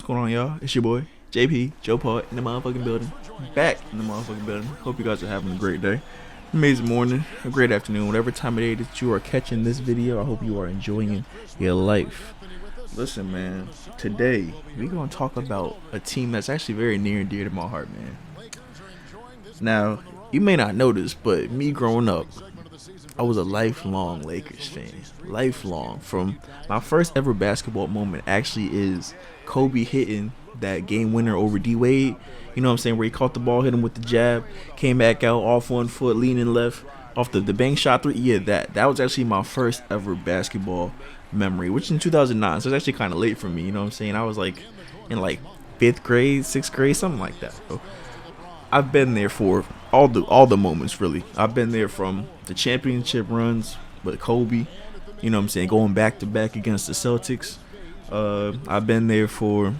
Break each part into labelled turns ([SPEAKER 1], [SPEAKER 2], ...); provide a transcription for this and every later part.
[SPEAKER 1] going on, y'all? It's your boy, JP, Joe Paul, in the motherfucking building. Back in the motherfucking building. Hope you guys are having a great day. Amazing morning, a great afternoon, whatever time of day that you are catching this video. I hope you are enjoying your life. Listen, man, today we're going to talk about a team that's actually very near and dear to my heart, man. Now, you may not know this, but me growing up, I was a lifelong Lakers fan. Lifelong. From my first ever basketball moment actually is Kobe hitting that game winner over D Wade. You know what I'm saying? Where he caught the ball, hit him with the jab, came back out off one foot, leaning left, off the bank shot three. Yeah, that was actually my first ever basketball memory, which in 2009. So it's actually kind of late for me. You know what I'm saying? I was like in like 5th grade, 6th grade, something like that. So I've been there for all the moments, really. I've been there from the championship runs with Kobe, you know what I'm saying, going back to back against the Celtics. I've been there for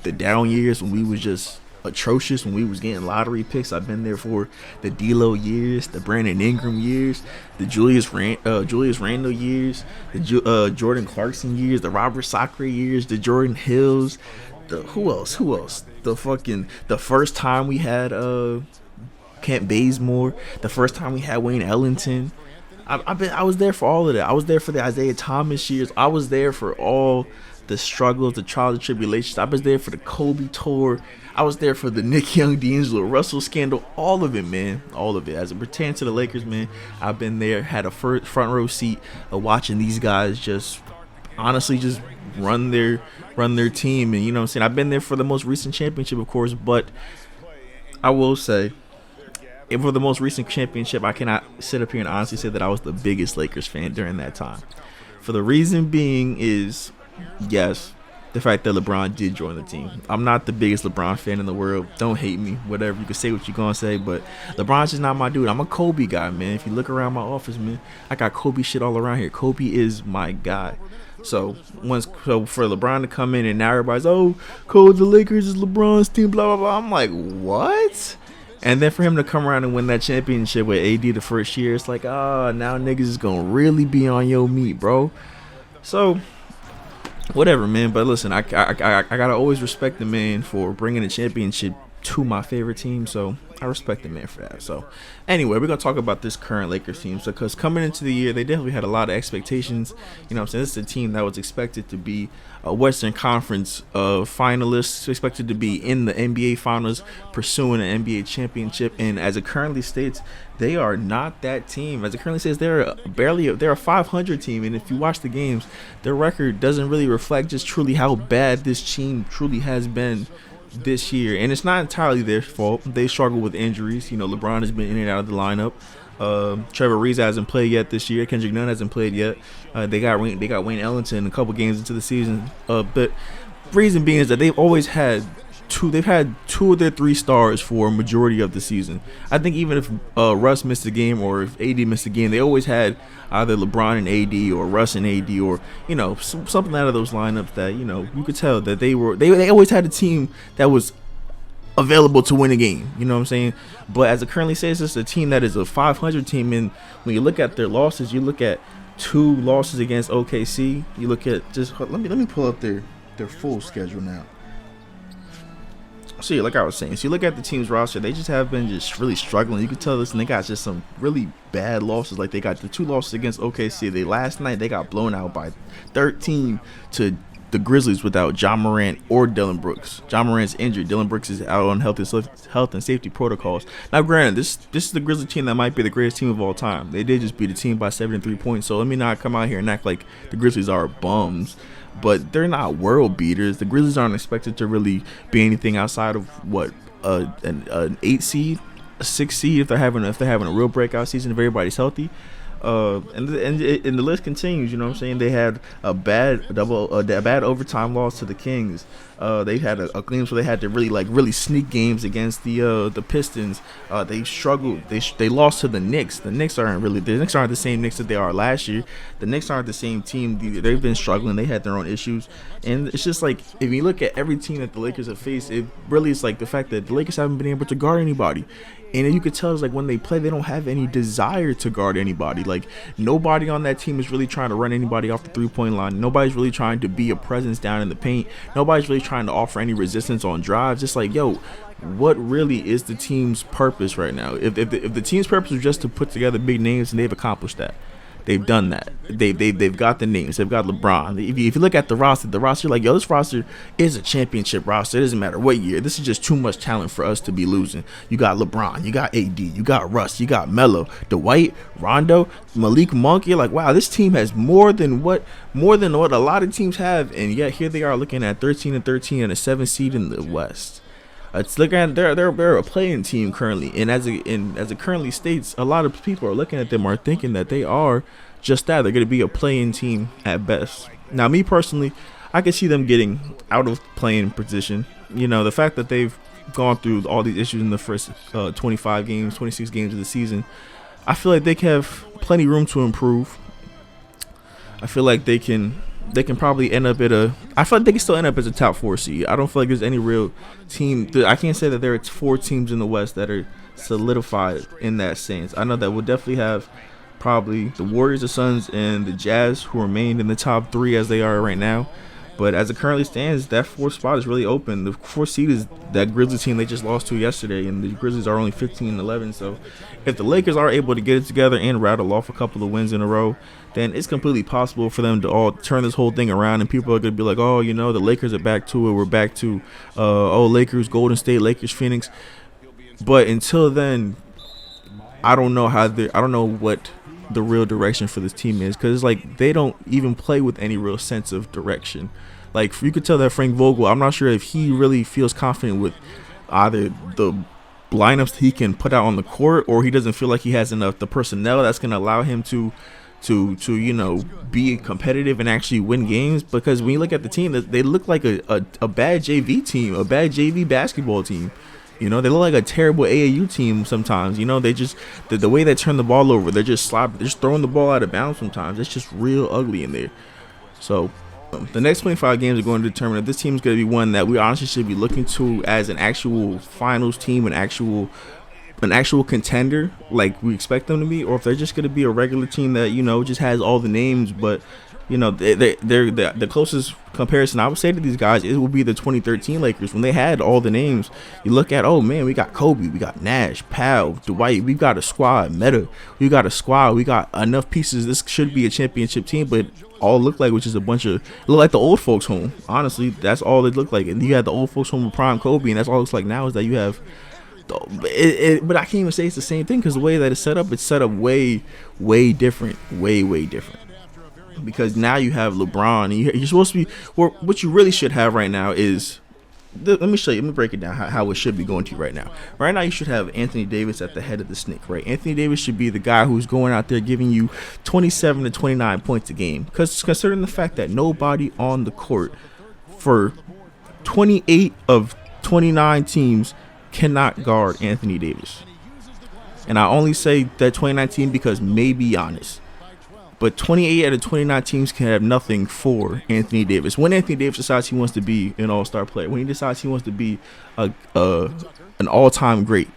[SPEAKER 1] the down years when we was just atrocious, when we was getting lottery picks. I've been there for the D'Lo years, the Brandon Ingram years, the Julius Randle years, the Jordan Clarkson years, the Robert Sacre years, the Jordan Hills, who else? The first time we had Kent Bazemore, the first time we had Wayne Ellington. I was there for all of that. I was there for the Isaiah Thomas years. I was there for all the struggles, the trials, the tribulations. I was there for the Kobe tour. I was there for the Nick Young, D'Angelo Russell scandal. All of it, man. All of it. As it pertains to the Lakers, man, I've been there, had a front row seat of watching these guys just honestly just run their team. And you know what I'm saying, I've been there for the most recent championship, of course, but I will say, for the most recent championship, I cannot sit up here and honestly say that I was the biggest Lakers fan during that time. For the reason being is, yes, the fact that LeBron did join the team. I'm not the biggest LeBron fan in the world. Don't hate me. Whatever. You can say what you're going to say, but LeBron's just not my dude. I'm a Kobe guy, man. If you look around my office, man, I got Kobe shit all around here. Kobe is my guy. So for LeBron to come in and now everybody's, oh, Kobe, the Lakers is LeBron's team, blah, blah, blah. I'm like, what? And then for him to come around and win that championship with AD the first year, it's like, now niggas is going to really be on your meat, bro. So, whatever, man. But listen, I got to always respect the man for bringing a championship to my favorite team. So, I respect the man for that. So, anyway, we're going to talk about this current Lakers team. So, because coming into the year, they definitely had a lot of expectations. You know what I'm saying? This is a team that was expected to be a Western Conference finalist, expected to be in the NBA Finals, pursuing an NBA championship. And as it currently states, they are not that team. As it currently says, they're a 500 team. And if you watch the games, their record doesn't really reflect just truly how bad this team truly has been this year. And it's not entirely their fault. They struggle with injuries. You know, LeBron has been in and out of the lineup. Trevor Ariza hasn't played yet this year. Kendrick Nunn hasn't played yet. They got Wayne Ellington a couple games into the season. But reason being is that they've had two of their 3 stars for a majority of the season. I think even if Russ missed a game or if AD missed a game, they always had either LeBron and AD or Russ and AD, or you know, something out of those lineups that, you know, you could tell that they always had a team that was available to win a game. You know what I'm saying? But as it currently says, it's a team that is a 500 team, and when you look at their losses, you look at 2 losses against OKC. You look at let me pull up their full schedule now. So yeah, like I was saying, so you look at the team's roster, they just have been just really struggling. You can tell this, and they got just some really bad losses. Like they got the 2 losses against OKC. Last night they got blown out by 13 to the Grizzlies without John Morant or Dillon Brooks. John Morant's injured. Dillon Brooks is out on health and safety protocols. Now, granted, this is the Grizzlies team that might be the greatest team of all time. They did just beat the team by 73 points. So let me not come out here and act like the Grizzlies are bums. But they're not world beaters. The Grizzlies aren't expected to really be anything outside of an 8 seed, a 6 seed if they're having a real breakout season if everybody's healthy. And the list continues. You know what I'm saying? They had a bad overtime loss to the Kings. They had a games where they had to really sneak games against the Pistons. They struggled. They lost to the Knicks. The Knicks aren't the same Knicks that they are last year. The Knicks aren't the same team. They've been struggling. They had their own issues, and it's just like if you look at every team that the Lakers have faced, it really is like the fact that the Lakers haven't been able to guard anybody. And you could tell it's like when they play, they don't have any desire to guard anybody. Like nobody on that team is really trying to run anybody off the 3-point line. Nobody's really trying to be a presence down in the paint. Nobody's really trying trying to offer any resistance on drives. It's like, yo, what really is the team's purpose right now? If the team's purpose was just to put together big names, and they've accomplished that. They've done that. They've got the names. They've got LeBron. If you look at the roster, like, yo, this roster is a championship roster. It doesn't matter what year. This is just too much talent for us to be losing. You got LeBron. You got AD. You got Russ. You got Melo, Dwight, Rondo, Malik Monk. You're like, wow, this team has more than what a lot of teams have, and yet here they are looking at 13-13 and a 7th seed in the West. It's looking at they're a playing team currently, and as it currently states, a lot of people are looking at them are thinking that they are just that. They're going to be a playing team at best. Now, me personally, I can see them getting out of playing position. You know, the fact that they've gone through all these issues in the first 26 games of the season, I feel like they have plenty room to improve. I feel like they can probably end up I feel like they can still end up as a top 4 seed. I don't feel like there's any real team. I can't say that there are 4 teams in the West that are solidified in that sense. I know that we'll definitely have probably the Warriors, the Suns, and the Jazz who remain in the top 3 as they are right now. But as it currently stands, that 4th spot is really open. The 4th seed is that Grizzlies team they just lost to yesterday, and the Grizzlies are only 15-11. So if the Lakers are able to get it together and rattle off a couple of wins in a row, then it's completely possible for them to all turn this whole thing around, and people are going to be like, oh, you know, the Lakers are back to it. We're back to, Lakers, Golden State, Lakers, Phoenix. But until then, I don't know what the real direction for this team is, because it's like they don't even play with any real sense of direction. Like, you could tell that Frank Vogel, I'm not sure if he really feels confident with either the lineups he can put out on the court, or he doesn't feel like he has enough the personnel that's going to allow him to you know, be competitive and actually win games. Because when you look at the team, they look like a bad JV team, a bad JV basketball team. You know, they look like a terrible AAU team sometimes. You know, they just the way they turn the ball over, they're just throwing the ball out of bounds sometimes. It's just real ugly in there. So the next 25 games are going to determine if this team is going to be one that we honestly should be looking to as an actual finals team, an actual contender like we expect them to be, or if they're just going to be a regular team that, you know, just has all the names. But, you know, they're the closest comparison I would say to these guys, it would be the 2013 Lakers when they had all the names. You look at, oh man, we got Kobe, we got Nash, Powell, Dwight, we've got a squad, Meta, we got a squad, we got enough pieces. This should be a championship team, but all it looked like was just a bunch of, look like the old folks home. Honestly, that's all it looked like. And you had the old folks home with prime Kobe, and that's all it looks like now is that you have. But I can't even say it's the same thing, because the way that it's set up way, way different, way different. Because now you have LeBron, and you're supposed to be. What you really should have right now is. Let me show you. Let me break it down how it should be going to you right now. Right now, you should have Anthony Davis at the head of the snake, right? Anthony Davis should be the guy who's going out there giving you 27 to 29 points a game. Because considering the fact that nobody on the court for 28 of 29 teams cannot guard Anthony Davis. And I only say that 2019 because maybe Giannis. But 28 out of 29 teams can have nothing for Anthony Davis. When Anthony Davis decides he wants to be an all-star player, when he decides he wants to be an all-time great,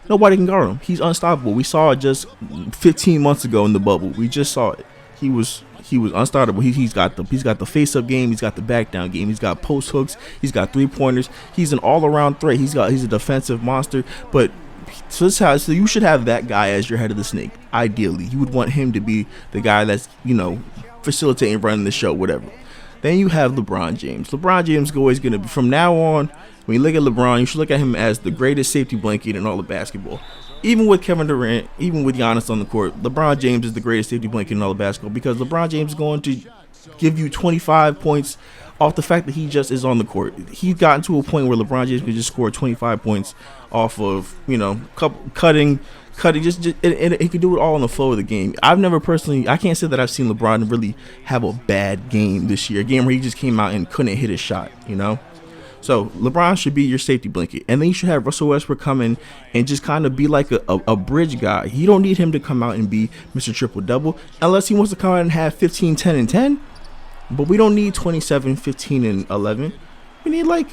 [SPEAKER 1] nobody can guard him. He's unstoppable. We saw it just 15 months ago in the bubble. We just saw it. He was unstoppable. He's got the face-up game. He's got the back-down game. He's got post hooks. He's got three-pointers. He's an all-around threat. He's a defensive monster. But so you should have that guy as your head of the snake. Ideally, you would want him to be the guy that's, you know, facilitating, running the show, whatever. Then you have LeBron James. LeBron James is always going to be, from now on, when you look at LeBron, you should look at him as the greatest safety blanket in all of basketball. Even with Kevin Durant, even with Giannis on the court, LeBron James is the greatest safety blanket in all of basketball, because LeBron James is going to give you 25 points off the fact that he just is on the court. He's gotten to a point where LeBron James can just score 25 points off of, you know, cutting, and he can do it all on the flow of the game. I can't say that I've seen LeBron really have a bad game this year, a game where he just came out and couldn't hit a shot, you know? So LeBron should be your safety blanket, and then you should have Russell Westbrook come in and just kind of be like a bridge guy. You don't need him to come out and be Mr. Triple-Double unless he wants to come out and have 15, 10, and 10. But we don't need 27, 15, and 11. we need like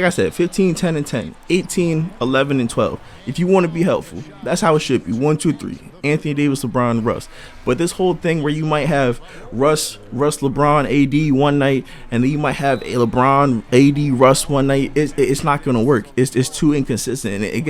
[SPEAKER 1] I said, 15, 10, and 10, 18, 11, and 12. If you want to be helpful, that's how it should be. 1, 2, 3. Anthony Davis, LeBron, Russ. But this whole thing where you might have Russ, LeBron, AD one night, and then you might have a LeBron, AD, Russ one night, it's not gonna work. It's too inconsistent, and it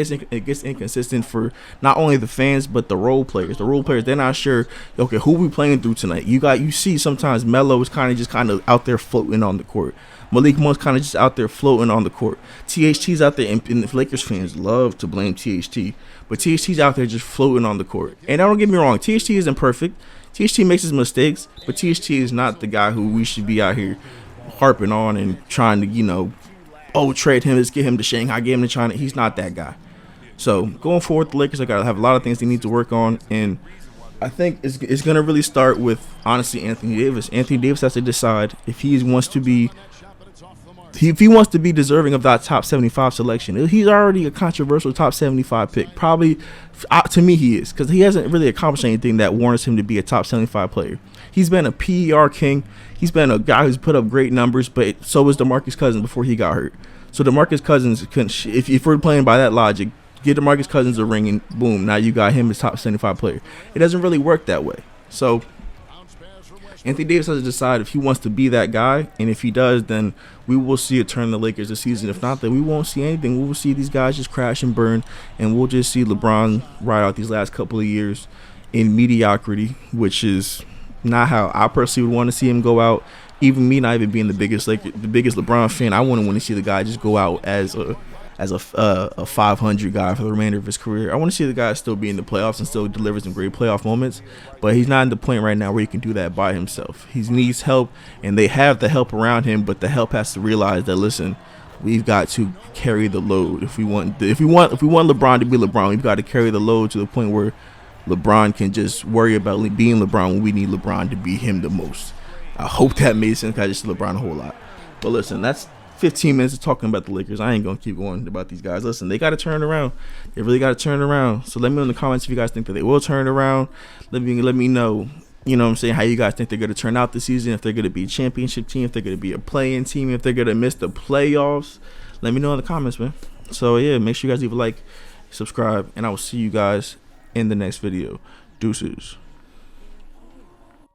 [SPEAKER 1] gets inconsistent for not only the fans but the role players. The role players, they're not sure. Okay, who we playing through tonight? You see sometimes Melo is kind of out there floating on the court. Malik Monk's kind of just out there floating on the court. THT's out there, and the Lakers fans love to blame THT, but THT's out there just floating on the court. And don't get me wrong, THT isn't perfect. THT makes his mistakes, but THT is not the guy who we should be out here harping on and trying to, trade him, let's get him to Shanghai, get him to China. He's not that guy. So going forward, the Lakers are going to have a lot of things they need to work on, and I think it's going to really start with, honestly, Anthony Davis. Anthony Davis has to decide if he wants to be deserving of that top 75 selection. He's already a controversial top 75 pick. Probably, to me, he is, because he hasn't really accomplished anything that warrants him to be a top 75 player. He's been a PER king. He's been a guy who's put up great numbers, but so was DeMarcus Cousins before he got hurt. So DeMarcus Cousins, if we're playing by that logic, get DeMarcus Cousins a ring and boom, now you got him as top 75 player. It doesn't really work that way. So Anthony Davis has to decide if he wants to be that guy, and if he does, then we will see a turn in the Lakers this season. If not, then we won't see anything. We will see these guys just crash and burn, and we'll just see LeBron ride out these last couple of years in mediocrity, which is not how I personally would want to see him go out. Even me not even being the biggest LeBron fan, I wouldn't want to see the guy just go out as a 500 guy for the remainder of his career. I want to see the guy still be in the playoffs and still deliver some great playoff moments, but he's not in the point right now where he can do that by himself. He needs help, and they have the help around him, but the help has to realize that, listen, we've got to carry the load. If we want LeBron to be LeBron, we've got to carry the load to the point where LeBron can just worry about being LeBron when we need LeBron to be him the most. I hope that made sense, because I just LeBron a whole lot. But listen, that's 15 minutes of talking about the Lakers. I ain't going to keep going about these guys. Listen, they got to turn around. They really got to turn around. So let me know in the comments if you guys think that they will turn around. Let me know, you know what I'm saying, how you guys think they're going to turn out this season, if they're going to be a championship team, if they're going to be a play-in team, if they're going to miss the playoffs. Let me know in the comments, man. So, yeah, make sure you guys leave a like, subscribe, and I will see you guys in the next video. Deuces.